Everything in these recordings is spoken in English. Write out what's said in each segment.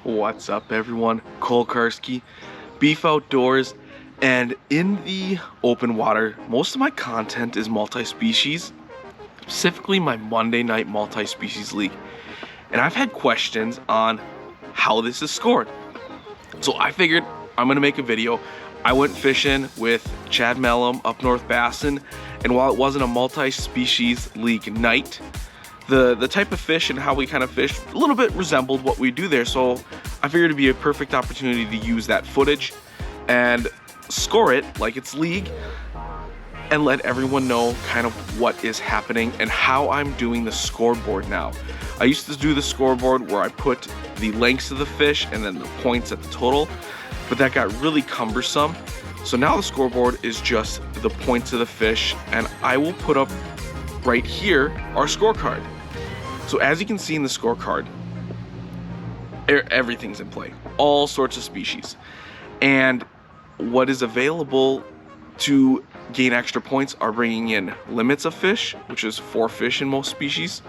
What's up, everyone? Cole Karski, Beef Outdoors, and in the open water, most of my content is multi-species, specifically my Monday night multi-species league. And I've had questions on how this is scored. So I figured I'm gonna make a video. I went fishing with Chad Mellum up North Bassin, and while it wasn't a multi-species league night, the type of fish and how we kind of fished a little bit resembled what we do there. So I figured it'd be a perfect opportunity to use that footage and score it like it's league and let everyone know kind of what is happening and how I'm doing the scoreboard now. I used to do the scoreboard where I put the lengths of the fish and then the points at the total, but that got really cumbersome. So now the scoreboard is just the points of the fish, and I will put up right here our scorecard. So as you can see in the scorecard, everything's in play, all sorts of species. And what is available to gain extra points are bringing in limits of fish, which is 4 fish in most species,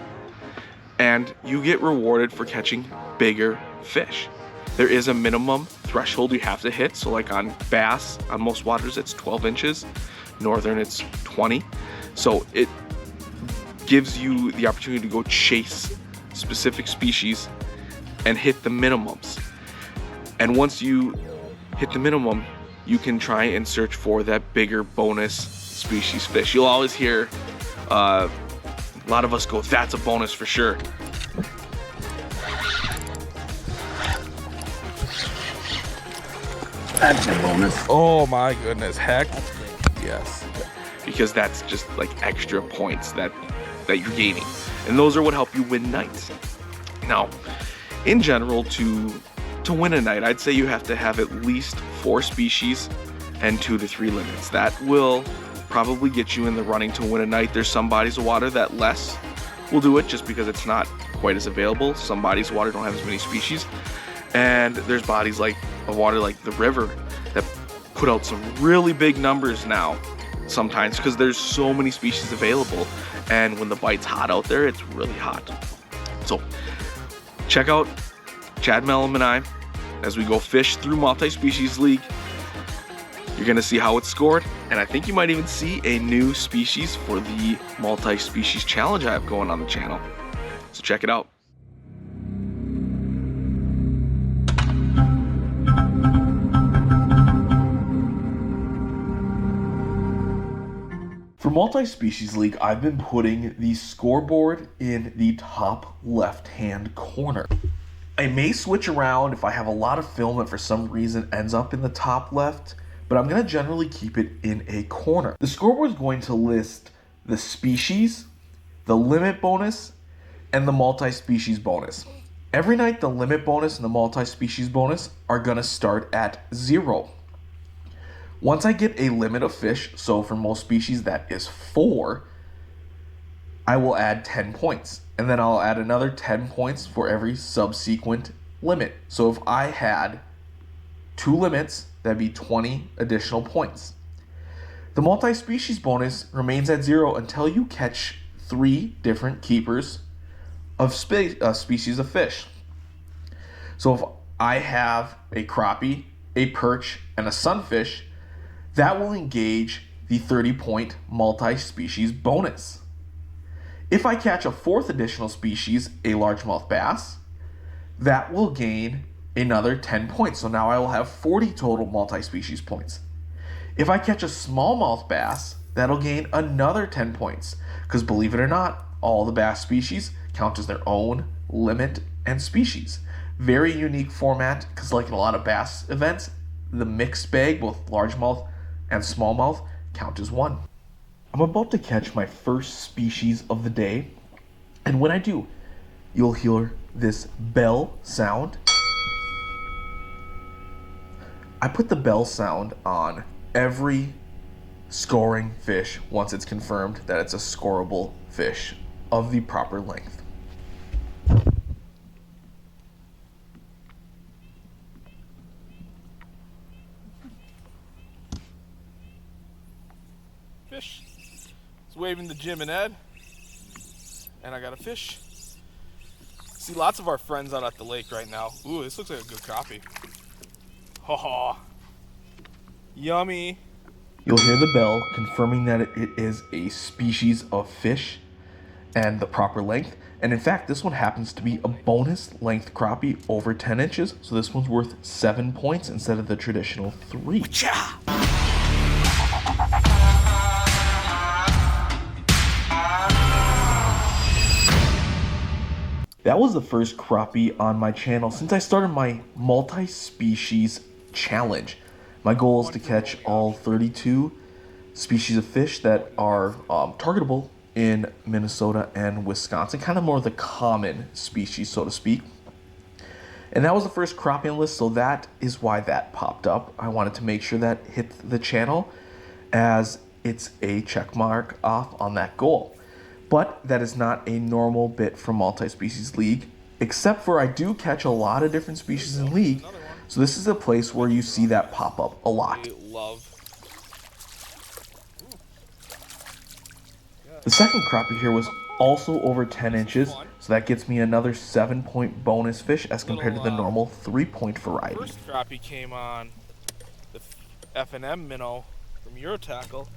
and you get rewarded for catching bigger fish. There is a minimum threshold you have to hit. So like on bass, on most waters, it's 12 inches. Northern, it's 20. So it gives you the opportunity to go chase specific species and hit the minimums. And once you hit the minimum, you can try and search for that bigger bonus species fish. You'll always hear a lot of us go, "That's a bonus for sure." That's a bonus. Oh my goodness, heck yes. Because that's just like extra points that you're gaining. And those are what help you win nights. Now, in general, to win a night, I'd say you have to have at least 4 species and 2 to 3 limits. That will probably get you in the running to win a night. There's some bodies of water that less will do it just because it's not quite as available. Some bodies of water don't have as many species. And there's bodies of water like the river that put out some really big numbers now sometimes because there's so many species available, and when the bite's hot out there, it's really hot. So check out Chad Mellum and I as we go fish through multi-species league. You're gonna see how it's scored, and I think you might even see a new species for the multi-species challenge I have going on the channel. So check it out. For multi-species league, I've been putting the scoreboard in the top left-hand corner. I may switch around if I have a lot of film that for some reason ends up in the top left, but I'm gonna generally keep it in a corner. The scoreboard is going to list the species, the limit bonus, and the multi-species bonus. Every night, the limit bonus and the multi-species bonus are gonna start at 0. Once I get a limit of fish, so for most species that is 4, I will add 10 points. And then I'll add another 10 points for every subsequent limit. So if I had 2 limits, that'd be 20 additional points. The multi-species bonus remains at 0 until you catch 3 different keepers of species of fish. So if I have a crappie, a perch, and a sunfish, that will engage the 30-point multi-species bonus. If I catch a 4th additional species, a largemouth bass, that will gain another 10 points. So now I will have 40 total multi-species points. If I catch a smallmouth bass, that'll gain another 10 points. Because believe it or not, all the bass species count as their own limit and species. Very unique format, because like in a lot of bass events, the mixed bag, both largemouth and smallmouth, count as 1. I'm about to catch my first species of the day, and when I do, you'll hear this bell sound. I put the bell sound on every scoring fish once it's confirmed that it's a scoreable fish of the proper length. Fish. It's waving to Jim and Ed. And I got a fish. See lots of our friends out at the lake right now. Ooh, this looks like a good crappie. Ha ha. Yummy. You'll hear the bell confirming that it is a species of fish and the proper length. And in fact, this one happens to be a bonus length crappie over 10 inches. So this one's worth 7 points instead of the traditional 3. That was the first crappie on my channel since I started my multi-species challenge. My goal is to catch all 32 species of fish that are targetable in Minnesota and Wisconsin, kind of more the common species, so to speak. And that was the first crappie on the list, so that is why that popped up. I wanted to make sure that hit the channel as it's a check mark off on that goal. But that is not a normal bit from Multi-Species League, except for I do catch a lot of different species in League, so this is a place where you see that pop up a lot. The second crappie here was also over 10 inches, so that gets me another 7-point bonus fish as compared to the normal 3-point variety. First crappie came on the F&M minnow from Eurotackle.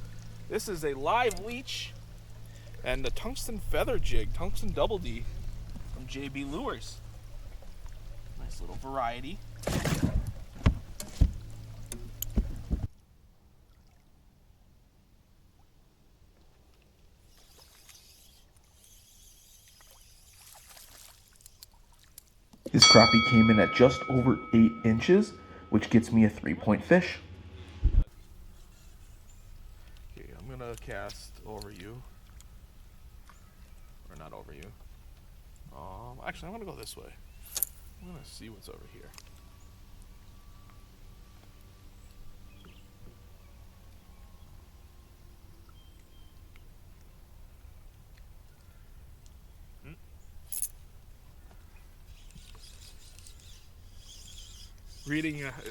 This is a live leech and the tungsten feather jig, tungsten double D from JB Lures. Nice little variety. This crappie came in at just over 8 inches, which gets me a 3-point fish. Okay, I'm gonna cast over you. Or not over you. Actually, I'm gonna go this way. I'm gonna see what's over here.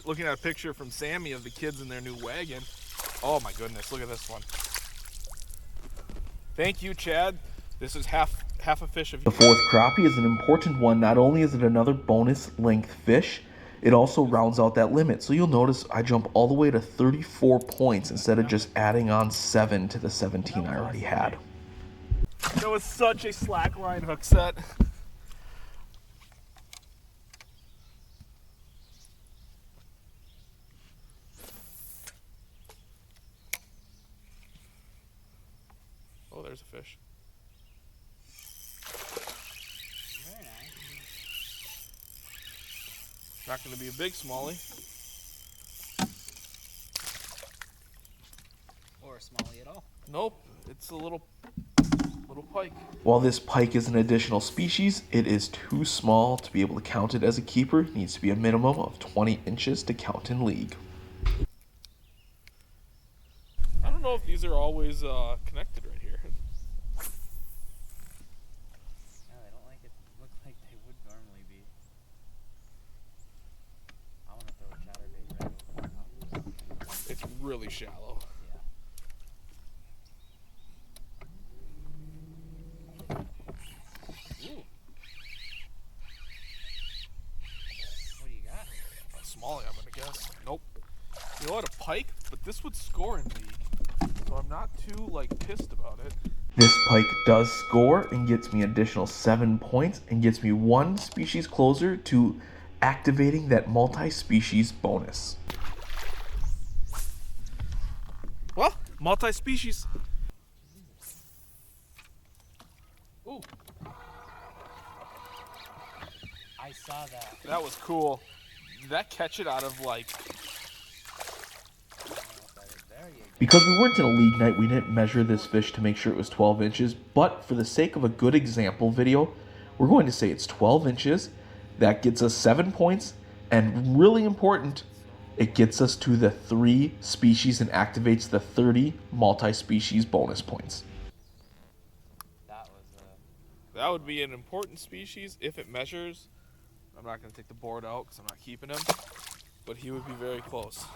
Looking at a picture from Sammy of the kids in their new wagon. Oh my goodness, look at this one. Thank you, Chad. This is half a fish of you. The fourth crappie is an important one. Not only is it another bonus length fish, it also rounds out that limit. So you'll notice I jump all the way to 34 points instead of just adding on 7 to the 17 I already had. That was such a slackline hook set. Oh, there's a fish. Very nice. Not going to be a big smallie. Or a smallie at all. Nope, it's a little pike. While this pike is an additional species, it is too small to be able to count it as a keeper. It needs to be a minimum of 20 inches to count in League. I don't know if these are always connected right here. No, they don't look like they would normally be. I want to throw a chatterbait right over the top. It's really shallow. Yeah. Ooh. What do you got? A smallie, I'm gonna guess. Nope. You know what, a pike? But this would score in League, so I'm not too pissed about it. This pike does score and gets me additional 7 points and gets me 1 species closer to activating that multi-species bonus. Well, multi-species. Ooh, I saw that. that was cool. Did that catch it out of There you go. Because we weren't in a league night, we didn't measure this fish to make sure it was 12 inches, but for the sake of a good example video, we're going to say it's 12 inches. That gets us 7 points, and really important, it gets us to the 3 species and activates the 30 multi-species bonus points. that would be an important species if it measures. I'm not going to take the board out because I'm not keeping him, but he would be very close.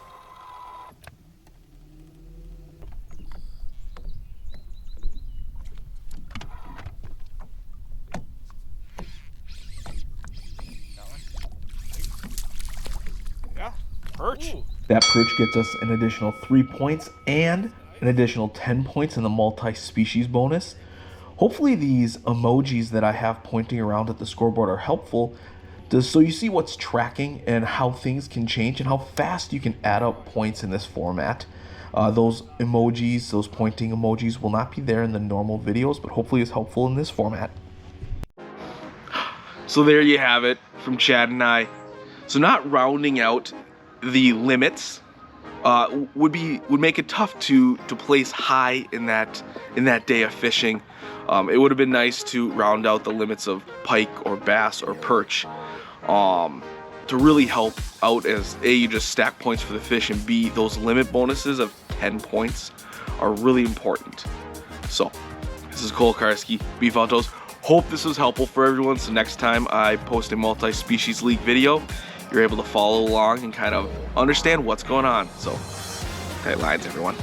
perch. Ooh. That perch gets us an additional 3 points and an additional 10 points in the multi-species bonus. Hopefully these emojis that I have pointing around at the scoreboard are helpful, so you see what's tracking and how things can change and how fast you can add up points in this format. Those emojis, those pointing emojis, will not be there in the normal videos, but hopefully it's helpful in this format. So there you have it from Chad and I. So not rounding out the limits would make it tough to place high in that day of fishing. It would have been nice to round out the limits of pike or bass or perch to really help out, as A, you just stack points for the fish, and B, those limit bonuses of 10 points are really important. So this is Cole Karski, Beef Autos. Hope this was helpful for everyone, so next time I post a multi-species league video, you're able to follow along and kind of understand what's going on. So tight lines, everyone.